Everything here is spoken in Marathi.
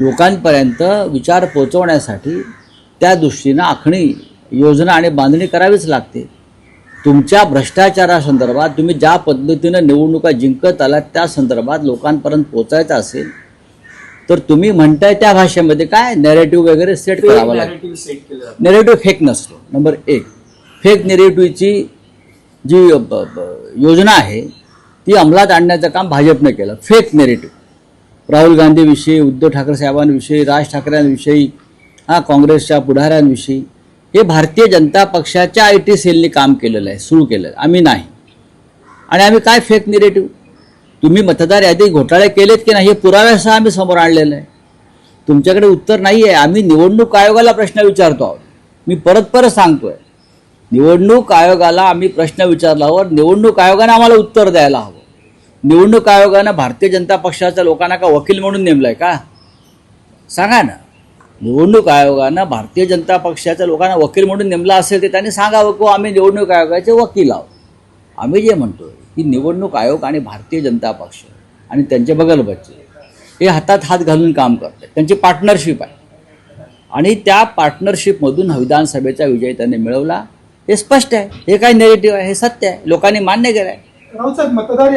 लोकांपर्यंत विचार पोहोचवण्यासाठी त्या दृष्टीनं आखणी योजना आणि बांधणी करावीच लागते। तुमच्या भ्रष्टाचारासंदर्भात तुम्ही ज्या पद्धतीनं निवडणुका जिंकत आलात त्या संदर्भात लोकांपर्यंत पोहोचायचं असेल तर तुम्ही म्हणताय त्या भाषेमध्ये काय नॅरेटिव्ह वगैरे सेट करावं लागेल। नॅरेटिव्ह फेक नसतो। नंबर 1, फेक नॅरेटिव्हची जी योजना आहे ती अंमलात आणण्याचं काम भाजपने केलं। फेक नॅरेटिव्ह राहुल गांधीविषयी, उद्धव ठाकरे साहेबांविषयी, राज ठाकरेंविषयी, काँग्रेसच्या पुढाऱ्यांविषयी हे भारतीय जनता पक्षाच्या IT सेलने काम केलेलं आहे, सुरू केलं आहे, आम्ही नाही। आणि आम्ही काय फेक नॅरेटिव्ह, तुम्ही मतदार यादी घोटाळे केलेत की नाही हे पुराव्यासह आम्ही समोर आणलेलं आहे। तुमच्याकडे उत्तर नाही आहे। आम्ही निवडणूक आयोगाला प्रश्न विचारतो आहोत। मी परत सांगतोय, निवडणूक आयोगाला आम्ही प्रश्न विचारल्यावर निवडणूक आयोगाने आम्हाला उत्तर द्यायला हवं। निवडणूक आयोगानं भारतीय जनता पक्षाच्या लोकांना का वकील म्हणून नेमलंय का? सांगा ना। निवडणूक आयोगानं भारतीय जनता पक्षाच्या लोकांना वकील म्हणून नेमला असेल तर त्यांनी सांगावं की आम्ही निवडणूक आयोगाचे वकील आहोत। आम्ही जे म्हणतोय की निवडणूक आयोग आणि भारतीय जनता पक्ष आणि त्यांचे बगलबच्चे हे हातात हात घालून काम करतात, त्यांची पार्टनरशिप आहे आणि त्या पार्टनरशिपमधून विधानसभेचा विजय त्यांनी मिळवला। हे स्पष्ट आहे। हे काय नॅरेटिव्ह आहे, हे सत्य आहे, लोकांनी मान्य केलं आहे। राऊत साहेब, मतदार